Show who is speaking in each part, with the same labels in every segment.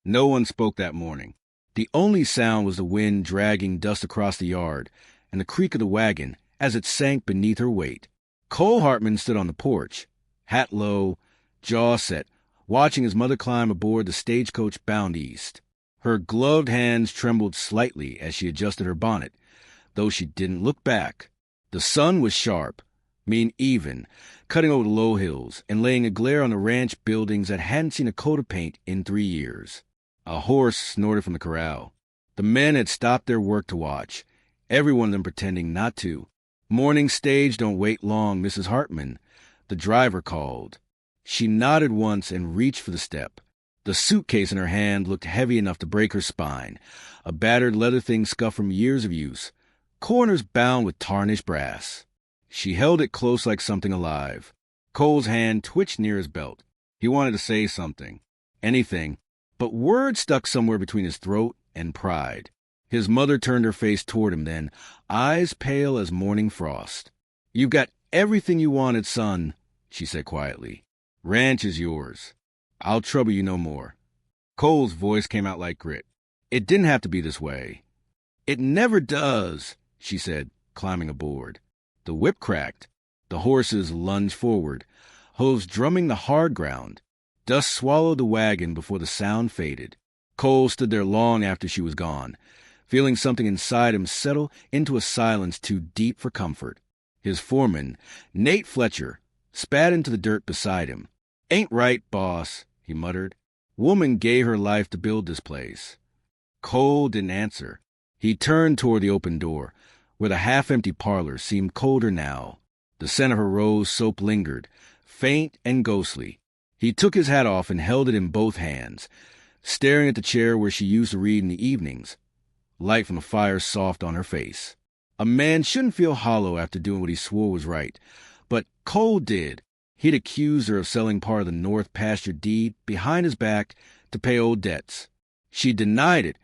Speaker 1: No one spoke that morning. The only sound was the wind dragging dust across the yard and the creak of the wagon as it sank beneath her weight. Cole Hartman stood on the porch, hat low, jaw set, watching his mother climb aboard the stagecoach bound east. Her gloved hands trembled slightly as she adjusted her bonnet, though she didn't look back. The sun was sharp, even, cutting over the low hills and laying a glare on the ranch buildings that hadn't seen a coat of paint in 3 years. A horse snorted from the corral. The men had stopped their work to watch, every one of them pretending not to. "Morning stage don't wait long, Mrs. Hartman," the driver called. She nodded once and reached for the step. The suitcase in her hand looked heavy enough to break her spine, a battered leather thing scuffed from years of use, corners bound with tarnished brass. She held it close like something alive. Cole's hand twitched near his belt. He wanted to say something, anything, but words stuck somewhere between his throat and pride. His mother turned her face toward him then, eyes pale as morning frost. "You've got everything you wanted, son," she said quietly. "Ranch is yours. I'll trouble you no more." Cole's voice came out like grit. "It didn't have to be this way." "It never does," she said, climbing aboard. The whip cracked. The horses lunged forward, hooves drumming the hard ground. Dust swallowed the wagon before the sound faded. Cole stood there long after she was gone, feeling something inside him settle into a silence too deep for comfort. His foreman, Nate Fletcher, spat into the dirt beside him. "Ain't right, boss," he muttered. "Woman gave her life to build this place." Cole didn't answer. He turned toward the open door, where the half-empty parlor seemed colder now. The scent of her rose soap lingered, faint and ghostly. He took his hat off and held it in both hands, staring at the chair where she used to read in the evenings, light from the fire soft on her face. A man shouldn't feel hollow after doing what he swore was right, but Cole did. He'd accused her of selling part of the North Pasture deed behind his back to pay old debts. She denied it,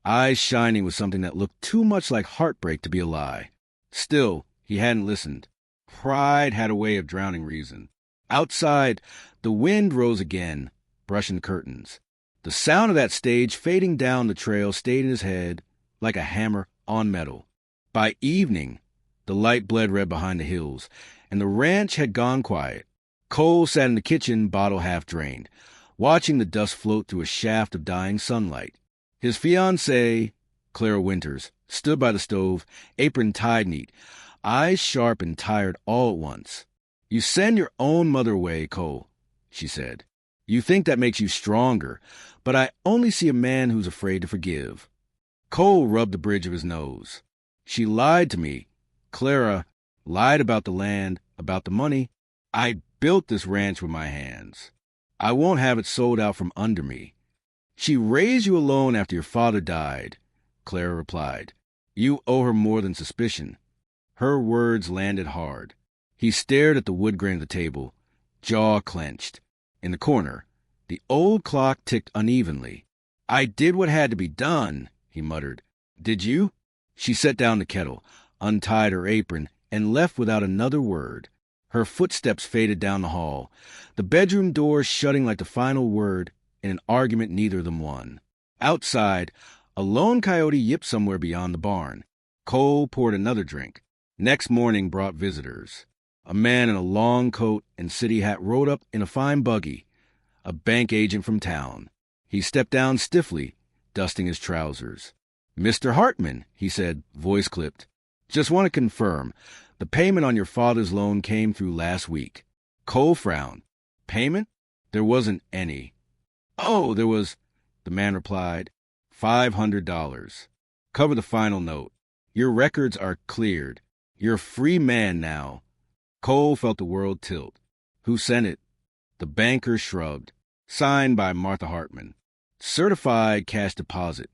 Speaker 1: eyes shining with something that looked too much like heartbreak to be a lie. Still, he hadn't listened. Pride had a way of drowning reason. Outside, the wind rose again, brushing the curtains. The sound of that stage fading down the trail stayed in his head like a hammer on metal. By evening, the light bled red behind the hills, and the ranch had gone quiet. Cole sat in the kitchen, bottle half drained, watching the dust float through a shaft of dying sunlight. His fiancée, Clara Winters, stood by the stove, apron tied neat, eyes sharp and tired all at once. "You send your own mother away, Cole," she said. "You think that makes you stronger, but I only see a man who's afraid to forgive." Cole rubbed the bridge of his nose. "She lied to me. Clara lied about the land, about the money. I built this ranch with my hands. I won't have it sold out from under me." "She raised you alone after your father died," Clara replied. "You owe her more than suspicion." Her words landed hard. He stared at the wood grain of the table, jaw clenched. In the corner, the old clock ticked unevenly. "I did what had to be done," he muttered. "Did you?" She set down the kettle, untied her apron, and left without another word. Her footsteps faded down the hall, the bedroom door shutting like the final word in an argument neither of them won. Outside, a lone coyote yipped somewhere beyond the barn. Cole poured another drink. Next morning brought visitors. A man in a long coat and city hat rode up in a fine buggy, a bank agent from town. He stepped down stiffly, dusting his trousers. "Mr. Hartman," he said, voice clipped. "Just want to confirm. The payment on your father's loan came through last week." Cole frowned. "Payment? There wasn't any." "Oh, there was," the man replied. $500. Cover the final note. Your records are cleared. You're a free man now." Cole felt the world tilt. "Who sent it?" The banker shrugged. "Signed by Martha Hartman. Certified cash deposit."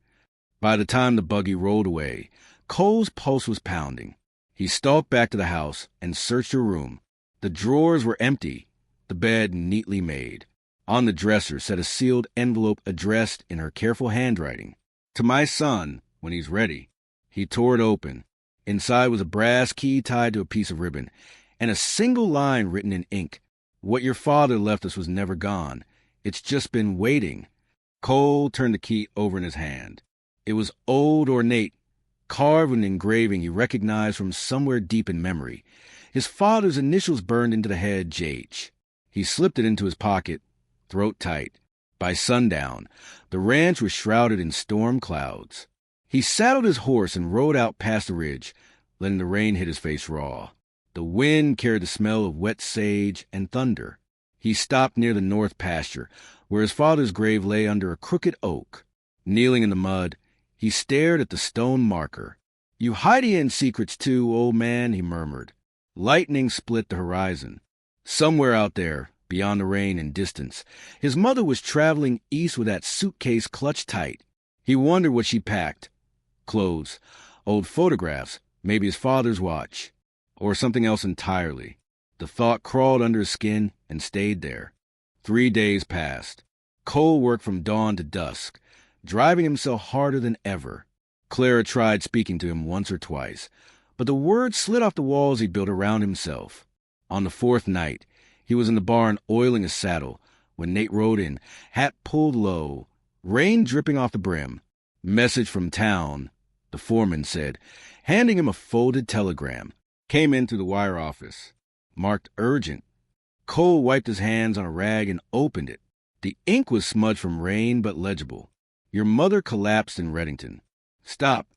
Speaker 1: By the time the buggy rolled away, Cole's pulse was pounding. He stalked back to the house and searched her room. The drawers were empty, the bed neatly made. On the dresser sat a sealed envelope addressed in her careful handwriting. "To my son, when he's ready." He tore it open. Inside was a brass key tied to a piece of ribbon, and a single line written in ink. "What your father left us was never gone. It's just been waiting." Cole turned the key over in his hand. It was old, ornate, carved with an engraving he recognized from somewhere deep in memory. His father's initials burned into the head, JH. He slipped it into his pocket, throat tight. By sundown, the ranch was shrouded in storm clouds. He saddled his horse and rode out past the ridge, letting the rain hit his face raw. The wind carried the smell of wet sage and thunder. He stopped near the north pasture, where his father's grave lay under a crooked oak. Kneeling in the mud, he stared at the stone marker. "You hide in secrets too, old man," he murmured. Lightning split the horizon. Somewhere out there, beyond the rain and distance, his mother was traveling east with that suitcase clutched tight. He wondered what she packed. Clothes, old photographs, maybe his father's watch, or something else entirely. The thought crawled under his skin and stayed there. 3 days passed. Cole worked from dawn to dusk, driving himself harder than ever. Clara tried speaking to him once or twice, but the words slid off the walls he built around himself. On the 4th night, he was in the barn oiling his saddle when Nate rode in, hat pulled low, rain dripping off the brim. "Message from town," the foreman said, handing him a folded telegram. Came in through the wire office. Marked urgent. Cole wiped his hands on a rag and opened it. The ink was smudged from rain but legible. "Your mother collapsed in Reddington. Stop.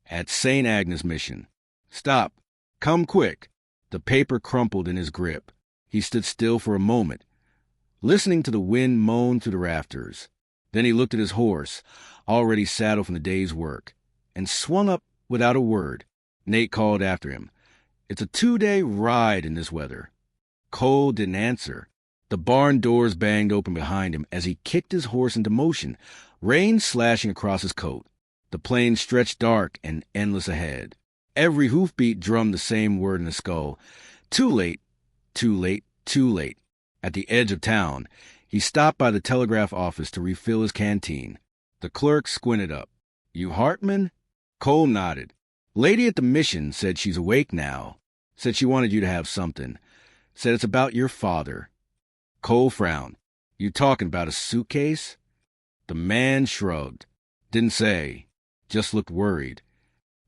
Speaker 1: At St. Agnes Mission. Stop. Come quick." The paper crumpled in his grip. He stood still for a moment, listening to the wind moan through the rafters. Then he looked at his horse, already saddled from the day's work, and swung up without a word. Nate called after him. "It's a 2-day ride in this weather." Cole didn't answer. The barn doors banged open behind him as he kicked his horse into motion, rain slashing across his coat. The plain stretched dark and endless ahead. Every hoofbeat drummed the same word in his skull. Too late, too late, too late. At the edge of town, he stopped by the telegraph office to refill his canteen. The clerk squinted up. "You Hartman?" Cole nodded. "Lady at the mission said she's awake now. Said she wanted you to have something. Said it's about your father." Cole frowned. "You talking about a suitcase?" The man shrugged. Didn't say. Just looked worried.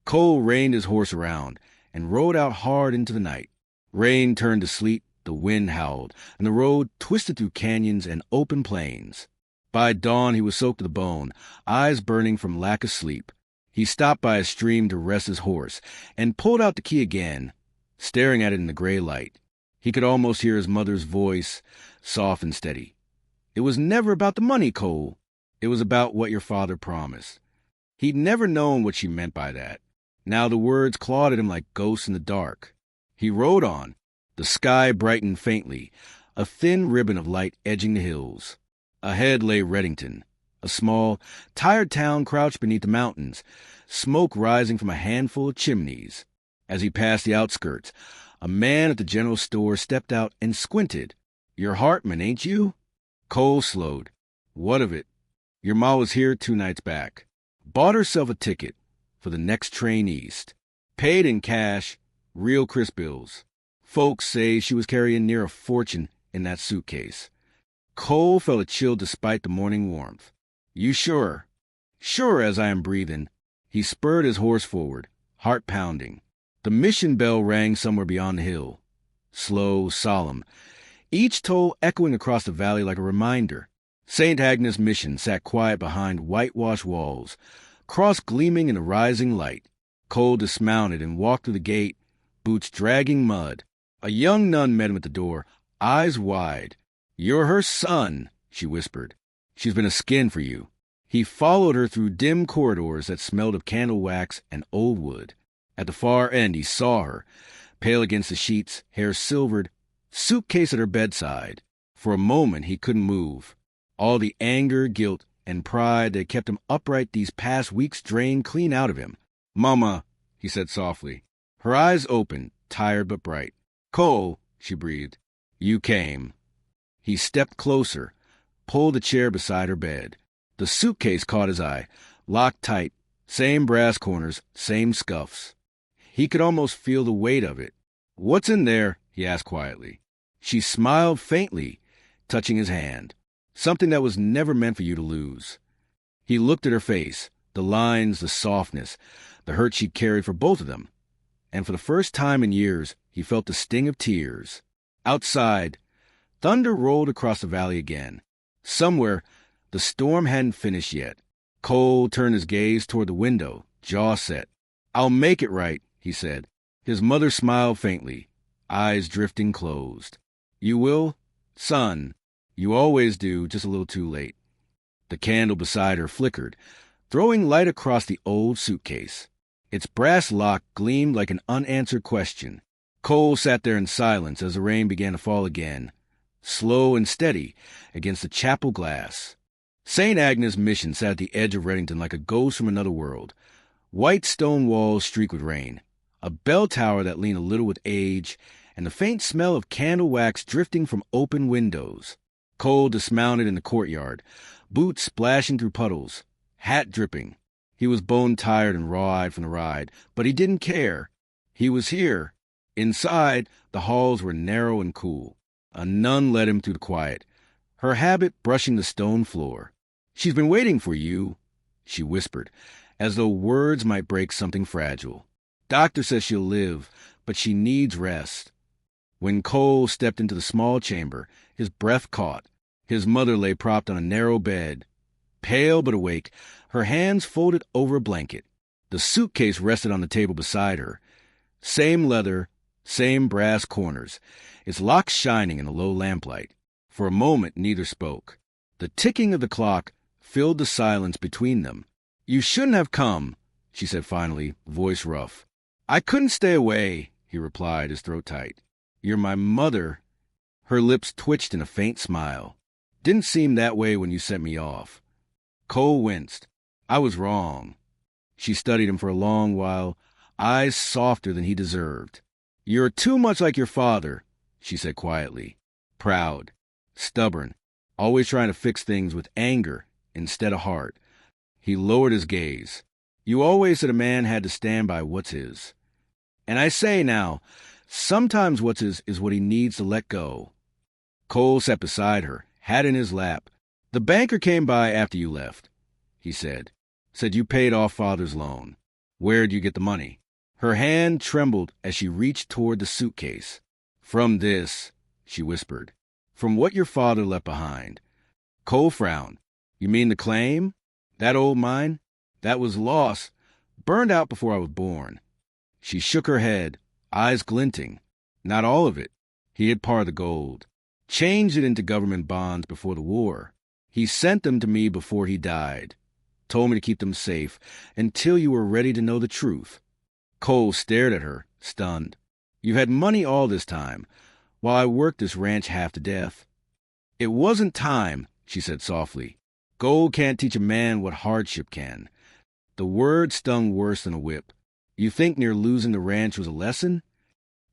Speaker 1: Cole reined his horse around and rode out hard into the night. Rain turned to sleet, the wind howled, and the road twisted through canyons and open plains. By dawn he was soaked to the bone, eyes burning from lack of sleep. He stopped by a stream to rest his horse and pulled out the key again, staring at it in the gray light. He could almost hear his mother's voice, soft and steady. "It was never about the money, Cole. It was about what your father promised." He'd never known what she meant by that. Now the words clawed at him like ghosts in the dark. He rode on. The sky brightened faintly, a thin ribbon of light edging the hills. Ahead lay Reddington, a small, tired town crouched beneath the mountains, smoke rising from a handful of chimneys. As he passed the outskirts, a man at the general store stepped out and squinted. "You're Hartman, ain't you?" Cole slowed. "What of it?" "Your ma was here 2 nights back. Bought herself a ticket for the next train east. Paid in cash, real crisp bills. Folks say she was carrying near a fortune in that suitcase." Cole felt a chill despite the morning warmth. "You sure?" "Sure as I am breathing." He spurred his horse forward, heart pounding. The mission bell rang somewhere beyond the hill. Slow, solemn, each toll echoing across the valley like a reminder. St. Agnes Mission sat quiet behind whitewashed walls, cross gleaming in the rising light. Cole dismounted and walked through the gate, boots dragging mud. A young nun met him at the door, eyes wide. "You're her son," she whispered. "She's been a skin for you." He followed her through dim corridors that smelled of candle wax and old wood. At the far end he saw her, pale against the sheets, hair silvered, suitcase at her bedside. For a moment he couldn't move. All the anger, guilt, and pride that kept him upright these past weeks drained clean out of him. "Mama," he said softly. Her eyes opened, tired but bright. "Cole," she breathed. "You came." He stepped closer, pulled a chair beside her bed. The suitcase caught his eye, locked tight, same brass corners, same scuffs. He could almost feel the weight of it. "What's in there?" he asked quietly. She smiled faintly, touching his hand. "Something that was never meant for you to lose." He looked at her face, the lines, the softness, the hurt she carried for both of them. And for the first time in years, he felt the sting of tears. Outside, thunder rolled across the valley again. Somewhere, the storm hadn't finished yet. Cole turned his gaze toward the window, jaw set. "I'll make it right," he said. His mother smiled faintly, eyes drifting closed. "You will? Son, you always do, just a little too late." The candle beside her flickered, throwing light across the old suitcase. Its brass lock gleamed like an unanswered question. Cole sat there in silence as the rain began to fall again, slow and steady against the chapel glass. St. Agnes' Mission sat at the edge of Reddington like a ghost from another world. White stone walls streaked with rain, a bell tower that leaned a little with age, and the faint smell of candle wax drifting from open windows. Cole dismounted in the courtyard, boots splashing through puddles, hat dripping. He was bone-tired and raw-eyed from the ride, but he didn't care. He was here. Inside, the halls were narrow and cool. A nun led him through the quiet, her habit brushing the stone floor. "She's been waiting for you," she whispered, as though words might break something fragile. "Doctor says she'll live, but she needs rest." When Cole stepped into the small chamber, his breath caught. His mother lay propped on a narrow bed, pale but awake, her hands folded over a blanket. The suitcase rested on the table beside her. Same leather, same brass corners, its locks shining in the low lamplight. For a moment, neither spoke. The ticking of the clock filled the silence between them. "You shouldn't have come," she said finally, voice rough. "I couldn't stay away," he replied, his throat tight. "You're my mother." Her lips twitched in a faint smile. "Didn't seem that way when you sent me off." Cole winced. "I was wrong." She studied him for a long while, eyes softer than he deserved. "You're too much like your father," she said quietly. "Proud, stubborn, always trying to fix things with anger instead of heart." He lowered his gaze. "You always said a man had to stand by what's his. And I say now, sometimes what's his is what he needs to let go." Cole sat beside her, hat in his lap. "The banker came by after you left," he said. "Said you paid off Father's loan. Where'd you get the money?" Her hand trembled as she reached toward the suitcase. "From this," she whispered. "From what your father left behind." Cole frowned. "You mean the claim? That old mine? That was lost, burned out before I was born." She shook her head, eyes glinting. "Not all of it. He hid part of the gold. Changed it into government bonds before the war. He sent them to me before he died. Told me to keep them safe until you were ready to know the truth." Cole stared at her, stunned. "You've had money all this time, while I worked this ranch half to death." "It wasn't time," she said softly. "Gold can't teach a man what hardship can." The word stung worse than a whip. "You think near losing the ranch was a lesson?"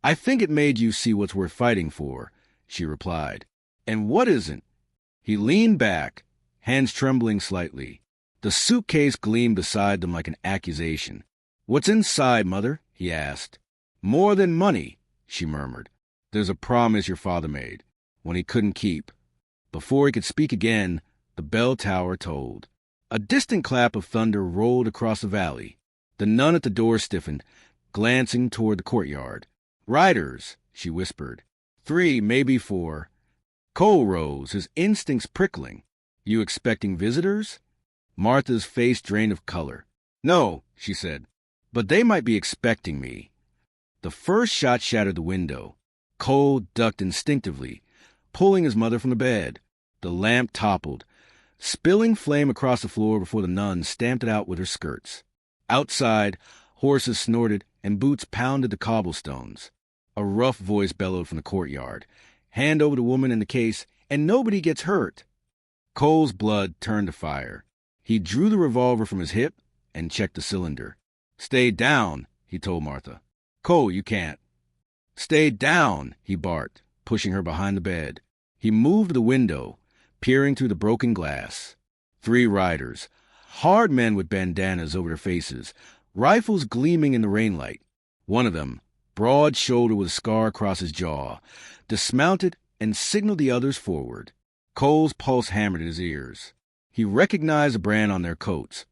Speaker 1: "I think it made you see what's worth fighting for," she replied. "And what isn't?" He leaned back, hands trembling slightly. The suitcase gleamed beside them like an accusation. "What's inside, Mother?" he asked. "More than money," she murmured. "There's a promise your father made, when he couldn't keep." Before he could speak again, the bell tower tolled. A distant clap of thunder rolled across the valley. The nun at the door stiffened, glancing toward the courtyard. "Riders," she whispered. "3, maybe 4. Cole rose, his instincts prickling. "You expecting visitors?" Martha's face drained of color. "No," she said, "but they might be expecting me." The first shot shattered the window. Cole ducked instinctively, pulling his mother from the bed. The lamp toppled, spilling flame across the floor before the nun stamped it out with her skirts. Outside, horses snorted and boots pounded the cobblestones. A rough voice bellowed from the courtyard. "Hand over the woman in the case, and nobody gets hurt." Cole's blood turned to fire. He drew the revolver from his hip and checked the cylinder. "Stay down," he told Martha. "Cole, you can't." "Stay down," he barked, pushing her behind the bed. He moved to the window, peering through the broken glass. 3 riders, hard men with bandanas over their faces, rifles gleaming in the rainlight. One of them, broad-shouldered with a scar across his jaw, dismounted and signaled the others forward. Cole's pulse hammered in his ears. He recognized the brand on their coats.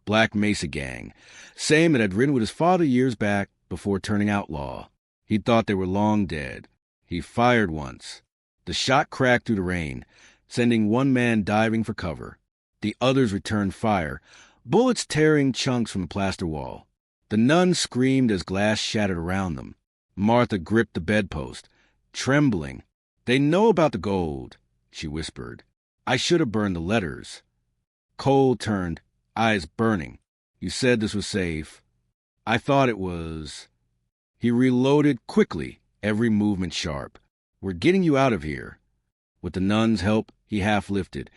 Speaker 1: Black Mesa Gang, same that had ridden with his father years back before turning outlaw. He thought they were long dead. He fired once. The shot cracked through the rain, sending one man diving for cover. The others returned fire, bullets tearing chunks from the plaster wall. The nuns screamed as glass shattered around them. Martha gripped the bedpost, trembling. "They know about the gold," she whispered. "I should have burned the letters." Cole turned, eyes burning. "You said this was safe." "I thought it was." He reloaded quickly, every movement sharp. "We're getting you out of here." With the nun's help, he half lifted,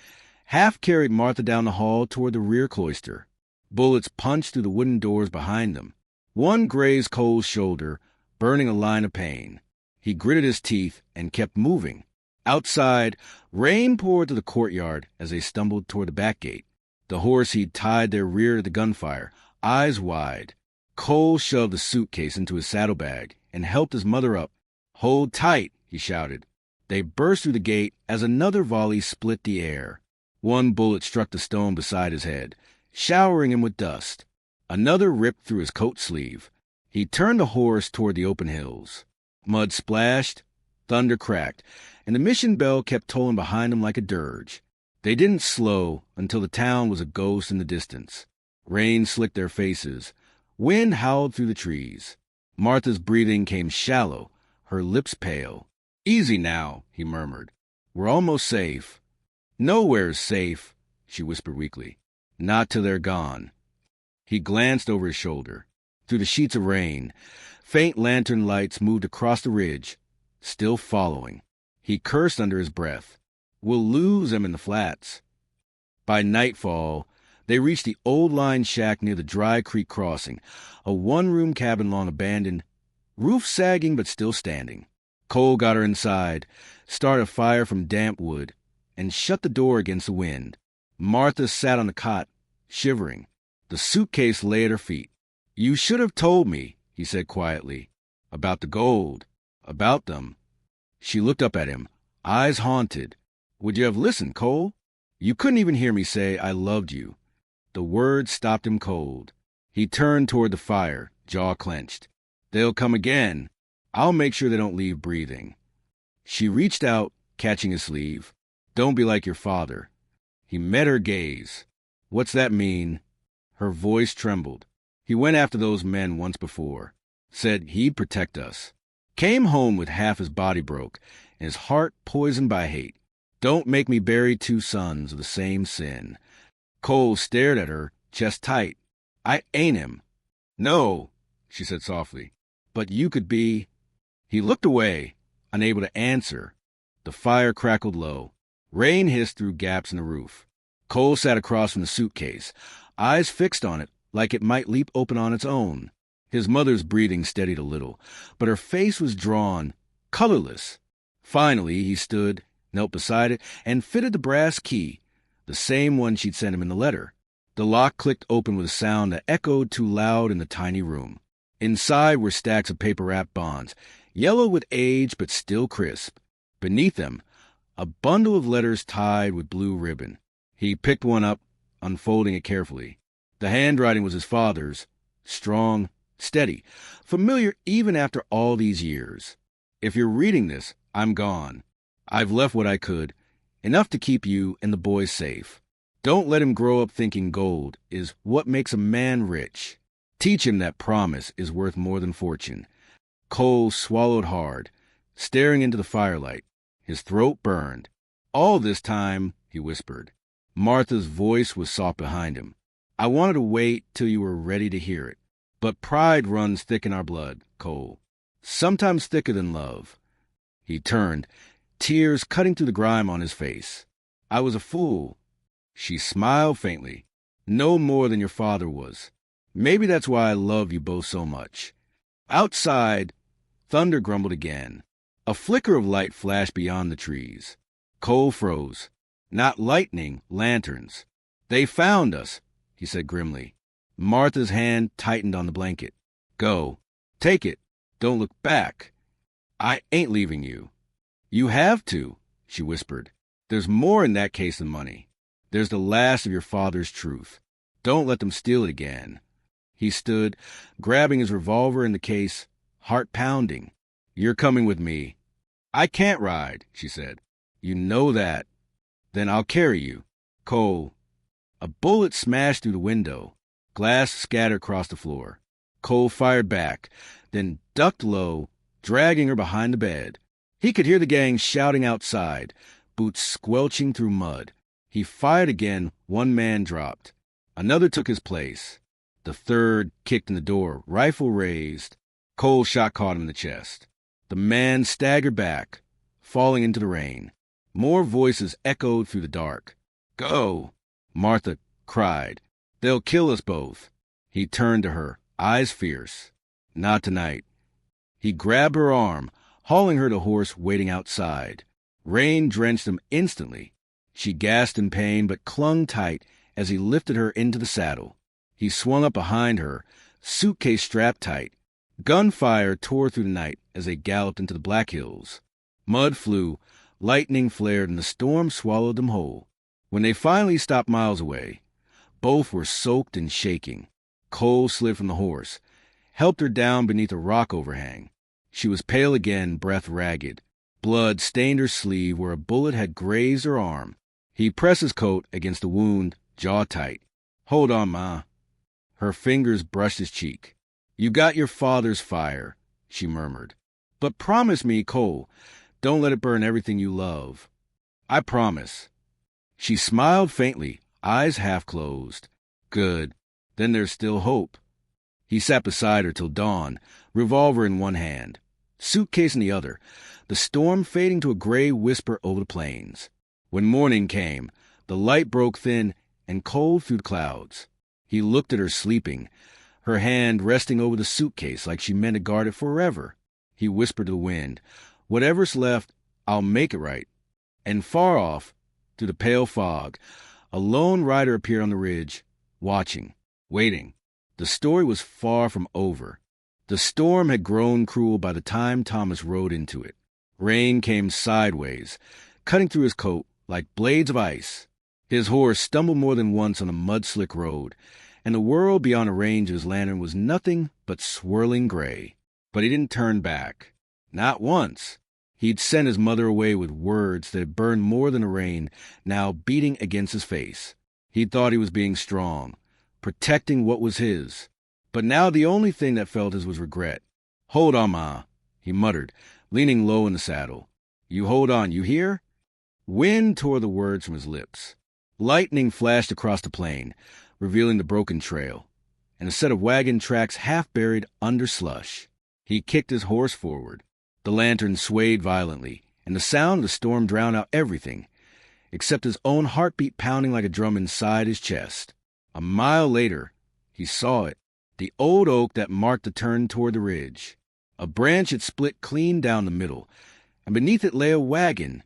Speaker 1: half carried Martha down the hall toward the rear cloister. Bullets punched through the wooden doors behind them. One grazed Cole's shoulder, burning a line of pain. He gritted his teeth and kept moving. Outside, rain poured to the courtyard as they stumbled toward the back gate. The horse he'd tied their rear to the gunfire, eyes wide. Cole shoved the suitcase into his saddlebag and helped his mother up. "Hold tight," he shouted. They burst through the gate as another volley split the air. One bullet struck the stone beside his head, showering him with dust. Another ripped through his coat sleeve. He turned the horse toward the open hills. Mud splashed, thunder cracked, and the mission bell kept tolling behind them like a dirge. They didn't slow until the town was a ghost in the distance. Rain slicked their faces. Wind howled through the trees. Martha's breathing came shallow, her lips pale. "Easy now," he murmured. "We're almost safe." "Nowhere's safe," she whispered weakly. "Not till they're gone." He glanced over his shoulder. Through the sheets of rain, faint lantern lights moved across the ridge, still following. He cursed under his breath. "We'll lose them in the flats." By nightfall, they reached the old line shack near the Dry Creek crossing, a one-room cabin long abandoned, roof sagging but still standing. Cole got her inside, started a fire from damp wood, and shut the door against the wind. Martha sat on the cot, shivering. The suitcase lay at her feet. "You should have told me," he said quietly. "About the gold. About them." She looked up at him, eyes haunted. "Would you have listened, Cole? You couldn't even hear me say I loved you." The words stopped him cold. He turned toward the fire, jaw clenched. "They'll come again. I'll make sure they don't leave breathing." She reached out, catching his sleeve. "Don't be like your father." He met her gaze. "What's that mean?" Her voice trembled. "He went after those men once before. Said he'd protect us. Came home with half his body broke, and his heart poisoned by hate. Don't make me bury two sons of the same sin." Cole stared at her, chest tight. "I ain't him." "No," she said softly. "But you could be." He looked away, unable to answer. The fire crackled low. Rain hissed through gaps in the roof. Cole sat across from the suitcase, eyes fixed on it like it might leap open on its own. His mother's breathing steadied a little, but her face was drawn, colorless. Finally, he stood, knelt beside it, and fitted the brass key, the same one she'd sent him in the letter. The lock clicked open with a sound that echoed too loud in the tiny room. Inside were stacks of paper-wrapped bonds, yellow with age but still crisp. Beneath them, a bundle of letters tied with blue ribbon. He picked one up, unfolding it carefully. The handwriting was his father's, strong, steady, familiar even after all these years. "If you're reading this, I'm gone. I've left what I could, enough to keep you and the boys safe. Don't let him grow up thinking gold is what makes a man rich. Teach him that promise is worth more than fortune." Cole swallowed hard, staring into the firelight. His throat burned. "All this time," he whispered. Martha's voice was soft behind him. "I wanted to wait till you were ready to hear it. But pride runs thick in our blood, Cole. Sometimes thicker than love." He turned, tears cutting through the grime on his face. "I was a fool." She smiled faintly. "No more than your father was. Maybe that's why I love you both so much." Outside, thunder grumbled again. A flicker of light flashed beyond the trees. Cole froze. Not lightning, lanterns. "They found us," he said grimly. Martha's hand tightened on the blanket. "Go. Take it. Don't look back." "I ain't leaving you." "You have to," she whispered. "There's more in that case than money." There's the last of your father's truth. Don't let them steal it again. He stood, grabbing his revolver in the case, heart pounding. You're coming with me. I can't ride, she said. You know that. Then I'll carry you. Cole. A bullet smashed through the window. Glass scattered across the floor. Cole fired back, then ducked low, dragging her behind the bed. He could hear the gang shouting outside, boots squelching through mud. He fired again, one man dropped. Another took his place. The third kicked in the door, rifle raised. Cole's shot caught him in the chest. The man staggered back, falling into the rain. More voices echoed through the dark. Go, Martha cried. They'll kill us both. He turned to her, eyes fierce. Not tonight. He grabbed her arm, hauling her to the horse waiting outside. Rain drenched him instantly. She gasped in pain but clung tight as he lifted her into the saddle. He swung up behind her, suitcase strapped tight. Gunfire tore through the night as they galloped into the Black Hills. Mud flew, lightning flared, and the storm swallowed them whole. When they finally stopped miles away, both were soaked and shaking. Cole slid from the horse, helped her down beneath a rock overhang. She was pale again, breath ragged. Blood stained her sleeve where a bullet had grazed her arm. He pressed his coat against the wound, jaw tight. Hold on, Ma. Her fingers brushed his cheek. You got your father's fire, she murmured. But promise me, Cole, don't let it burn everything you love. I promise. She smiled faintly, eyes half closed. Good. Then there's still hope. He sat beside her till dawn, revolver in one hand, suitcase in the other, the storm fading to a gray whisper over the plains. When morning came, the light broke thin and cold through the clouds. He looked at her sleeping, her hand resting over the suitcase like she meant to guard it forever. He whispered to the wind, Whatever's left, I'll make it right. And far off, through the pale fog, a lone rider appeared on the ridge, watching, waiting. The story was far from over. The storm had grown cruel by the time Thomas rode into it. Rain came sideways, cutting through his coat like blades of ice. His horse stumbled more than once on a mud-slick road, and the world beyond the range of his lantern was nothing but swirling gray. But he didn't turn back. Not once. He'd sent his mother away with words that had burned more than the rain, now beating against his face. He thought he was being strong, protecting what was his. But now the only thing that felt his was regret. Hold on, Ma, he muttered, leaning low in the saddle. You hold on, you hear? Wind tore the words from his lips. Lightning flashed across the plain, revealing the broken trail, and a set of wagon tracks half buried under slush. He kicked his horse forward. The lantern swayed violently, and the sound of the storm drowned out everything, except his own heartbeat pounding like a drum inside his chest. A mile later, he saw it, the old oak that marked the turn toward the ridge. A branch had split clean down the middle, and beneath it lay a wagon,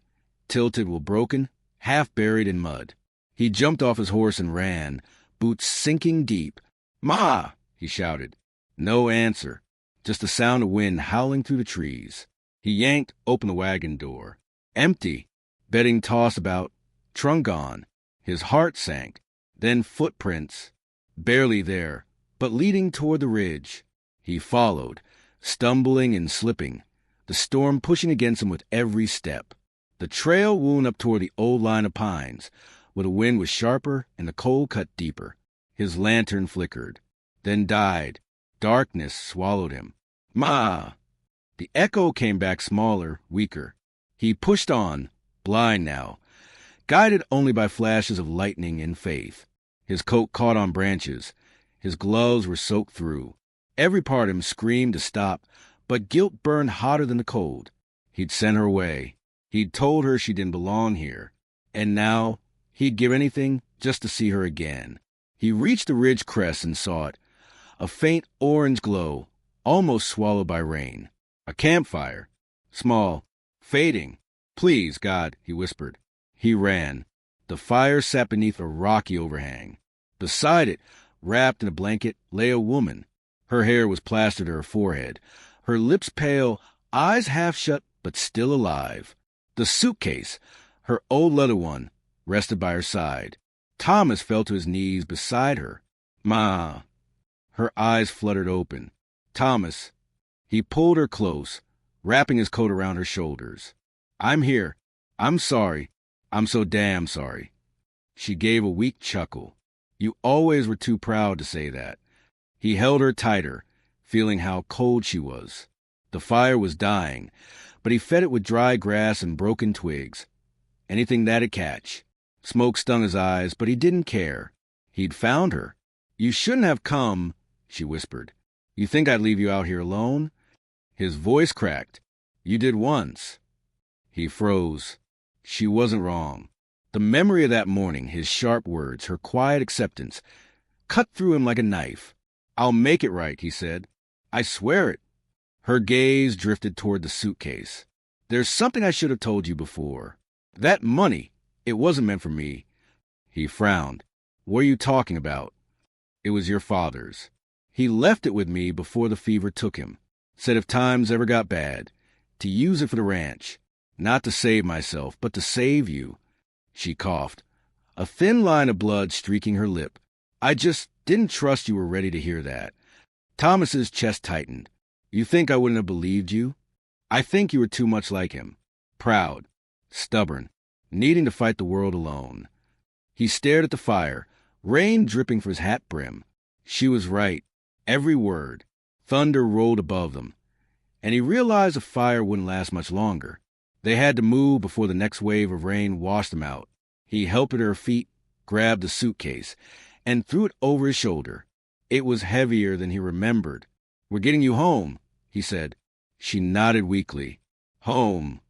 Speaker 1: tilted with broken, half buried in mud. He jumped off his horse and ran, boots sinking deep. Ma! He shouted. No answer, just the sound of wind howling through the trees. He yanked open the wagon door. Empty, bedding tossed about, trunk gone. His heart sank. Then footprints, barely there, but leading toward the ridge. He followed, stumbling and slipping, the storm pushing against him with every step. The trail wound up toward the old line of pines, where the wind was sharper and the cold cut deeper. His lantern flickered, then died. Darkness swallowed him. Ma! The echo came back smaller, weaker. He pushed on, blind now, guided only by flashes of lightning and faith. His coat caught on branches. His gloves were soaked through. Every part of him screamed to stop, but guilt burned hotter than the cold. He'd sent her away. He'd told her she didn't belong here. And now he'd give anything just to see her again. He reached the ridge crest and saw it, a faint orange glow, almost swallowed by rain. A campfire, small, fading. Please, God, he whispered. He ran. The fire sat beneath a rocky overhang. Beside it, wrapped in a blanket, lay a woman. Her hair was plastered to her forehead, her lips pale, eyes half shut but still alive. The suitcase, her old leather one, rested by her side. Thomas fell to his knees beside her. Ma. Her eyes fluttered open. Thomas. He pulled her close, wrapping his coat around her shoulders. I'm here. I'm sorry. I'm so damn sorry. She gave a weak chuckle. You always were too proud to say that. He held her tighter, feeling how cold she was. The fire was dying, but he fed it with dry grass and broken twigs. Anything that'd catch. Smoke stung his eyes, but he didn't care. He'd found her. You shouldn't have come, she whispered. You think I'd leave you out here alone? His voice cracked. You did once. He froze. She wasn't wrong. The memory of that morning, his sharp words, her quiet acceptance, cut through him like a knife. I'll make it right, he said. I swear it. Her gaze drifted toward the suitcase. There's something I should have told you before. That money, it wasn't meant for me. He frowned. What are you talking about? It was your father's. He left it with me before the fever took him. Said if times ever got bad, to use it for the ranch. Not to save myself, but to save you. She coughed, a thin line of blood streaking her lip. I just didn't trust you were ready to hear that. Thomas's chest tightened. You think I wouldn't have believed you? I think you were too much like him. Proud, stubborn, needing to fight the world alone. He stared at the fire, rain dripping from his hat brim. She was right, every word. Thunder rolled above them, and he realized the fire wouldn't last much longer. They had to move before the next wave of rain washed them out. He helped her to her feet, grabbed the suitcase, and threw it over his shoulder. It was heavier than he remembered. We're getting you home, he said. She nodded weakly. Home.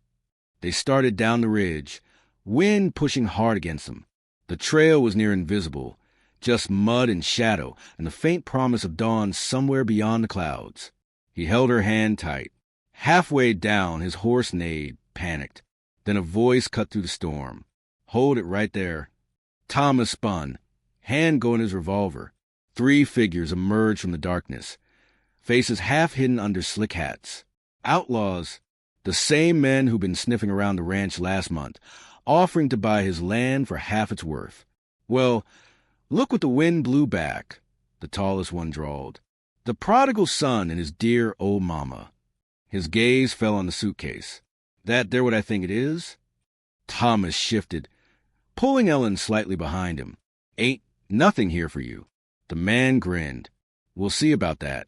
Speaker 1: They started down the ridge, wind pushing hard against them. The trail was near invisible, just mud and shadow and the faint promise of dawn somewhere beyond the clouds. He held her hand tight. Halfway down, his horse neighed, panicked. Then a voice cut through the storm. Hold it right there. Thomas spun, hand going his revolver. 3 figures emerged from the darkness, faces half hidden under slick hats. Outlaws, the same men who'd been sniffing around the ranch last month, offering to buy his land for half its worth. Well, look what the wind blew back, the tallest one drawled. The prodigal son and his dear old mama. His gaze fell on the suitcase. That there what I think it is? Thomas shifted, pulling Ellen slightly behind him. Ain't nothing here for you. The man grinned. We'll see about that.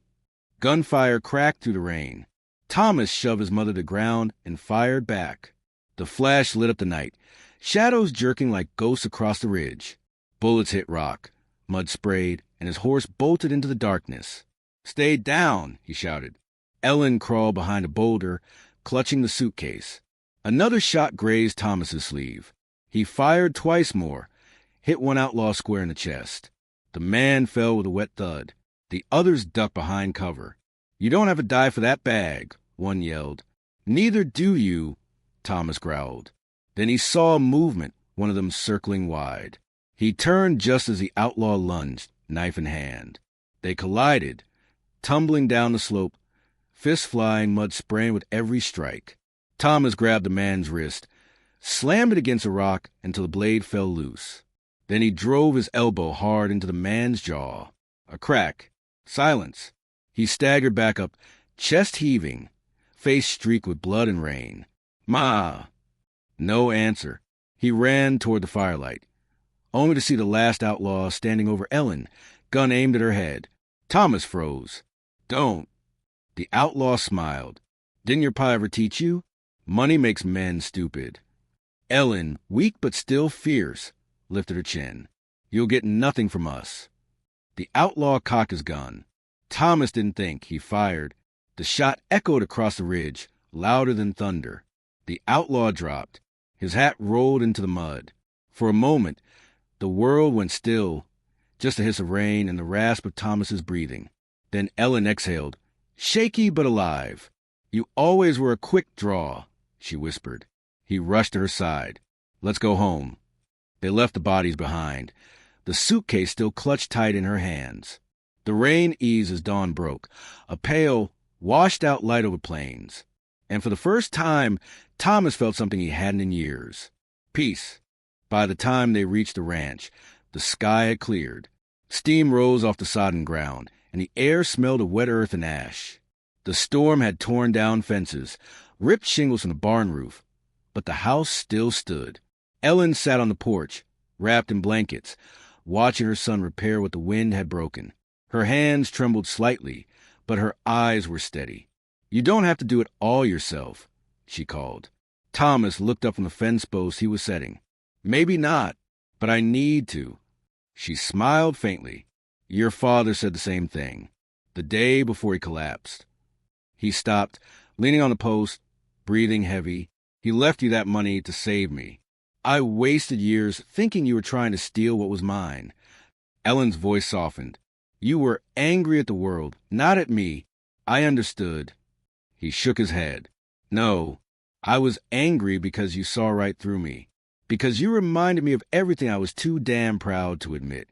Speaker 1: Gunfire cracked through the rain. Thomas shoved his mother to the ground and fired back. The flash lit up the night, shadows jerking like ghosts across the ridge. Bullets hit rock, mud sprayed, and his horse bolted into the darkness. Stay down, he shouted. Ellen crawled behind a boulder, clutching the suitcase. Another shot grazed Thomas's sleeve. He fired twice more, hit one outlaw square in the chest. The man fell with a wet thud. The others ducked behind cover. You don't have to die for that bag, one yelled. Neither do you, Thomas growled. Then he saw movement, one of them circling wide. He turned just as the outlaw lunged, knife in hand. They collided, tumbling down the slope, fists flying, mud spraying with every strike. Thomas grabbed the man's wrist, slammed it against a rock until the blade fell loose. Then he drove his elbow hard into the man's jaw. A crack. Silence. He staggered back up, chest heaving, face streaked with blood and rain. Ma! No answer. He ran toward the firelight, only to see the last outlaw standing over Ellen, gun aimed at her head. Thomas froze. Don't. The outlaw smiled. Didn't your pa ever teach you? Money makes men stupid. Ellen, weak but still fierce, lifted her chin. You'll get nothing from us. The outlaw cocked his gun. Thomas didn't think. He fired. The shot echoed across the ridge, louder than thunder. The outlaw dropped. His hat rolled into the mud. For a moment, the world went still, just a hiss of rain and the rasp of Thomas's breathing. Then Ellen exhaled, shaky but alive. You always were a quick draw, she whispered. He rushed to her side. Let's go home. They left the bodies behind, the suitcase still clutched tight in her hands. The rain eased as dawn broke, a pale, washed-out light over plains. And for the first time, Thomas felt something he hadn't in years. Peace. By the time they reached the ranch, The sky had cleared. Steam rose off the sodden ground, and the air smelled of wet earth and ash. The storm had torn down fences, ripped shingles from the barn roof, but the house still stood. Ellen sat on the porch, wrapped in blankets, watching her son repair what the wind had broken. Her hands trembled slightly, but her eyes were steady. "You don't have to do it all yourself," she called. Thomas looked up from the fence post he was setting. "Maybe not, but I need to." She smiled faintly. "Your father said the same thing, the day before he collapsed." He stopped, leaning on the post, breathing heavy. "He left you that money to save me. I wasted years thinking you were trying to steal what was mine." Ellen's voice softened. "You were angry at the world, not at me. I understood." He shook his head. "No, I was angry because you saw right through me. Because you reminded me of everything I was too damn proud to admit."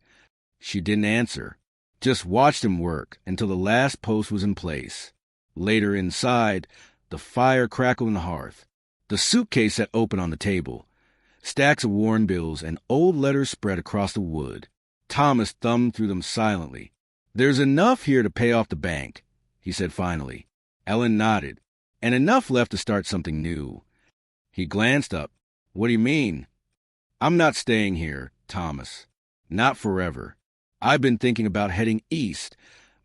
Speaker 1: She didn't answer, just watched him work until the last post was in place. Later, inside, the fire crackled in the hearth. The suitcase sat open on the table. Stacks of worn bills and old letters spread across the wood. Thomas thumbed through them silently. "There's enough here to pay off the bank," he said finally. Ellen nodded. "And enough left to start something new." He glanced up. "What do you mean?" "I'm not staying here, Thomas. Not forever. I've been thinking about heading east,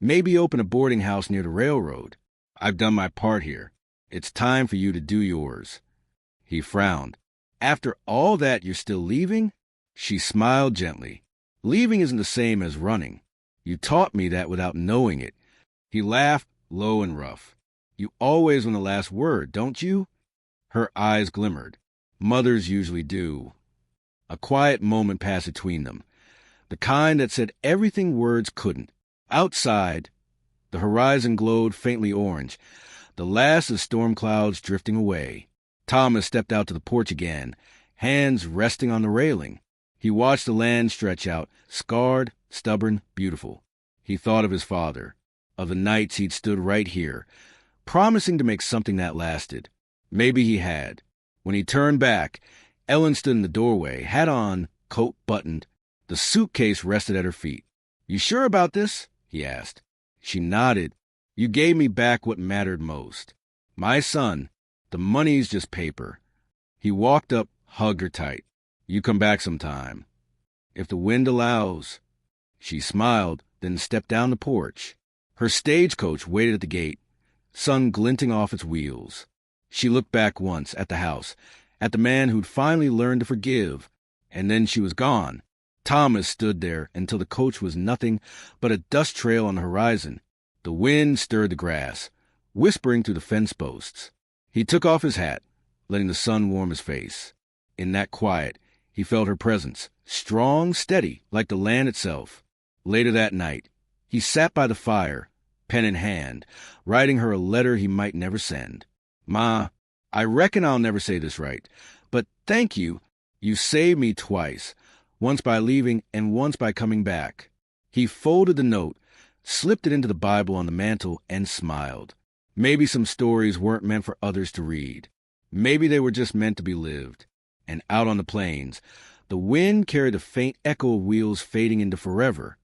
Speaker 1: maybe open a boarding house near the railroad. I've done my part here. It's time for you to do yours." He frowned. "After all that, you're still leaving?" She smiled gently. "Leaving isn't the same as running. You taught me that without knowing it." He laughed, low and rough. "You always want the last word, don't you?" Her eyes glimmered. Mothers usually do. A quiet moment passed between them, the kind that said everything words couldn't. Outside, the horizon glowed faintly orange, the last of storm clouds drifting away. Thomas stepped out to the porch again, hands resting on the railing. He watched the land stretch out, scarred, stubborn, beautiful. He thought of his father, of the nights he'd stood right here, promising to make something that lasted. Maybe he had. When he turned back, Ellen stood in the doorway, hat on, coat buttoned. The suitcase rested at her feet. "You sure about this?" he asked. She nodded. "You gave me back what mattered most. My son, the money's just paper." He walked up, hugged her tight. "You come back sometime. If the wind allows." She smiled, then stepped down the porch. Her stagecoach waited at the gate, sun glinting off its wheels. She looked back once at the house, at the man who'd finally learned to forgive, and then she was gone. Thomas stood there until the coach was nothing but a dust trail on the horizon. The wind stirred the grass, whispering through the fence posts. He took off his hat, letting the sun warm his face. In that quiet, he felt her presence, strong, steady, like the land itself. Later that night, he sat by the fire, pen in hand, writing her a letter he might never send. "Ma, I reckon I'll never say this right, but thank you. You saved me twice, once by leaving and once by coming back." He folded the note, slipped it into the Bible on the mantel, and smiled. Maybe some stories weren't meant for others to read. Maybe they were just meant to be lived. And out on the plains, the wind carried a faint echo of wheels fading into forever.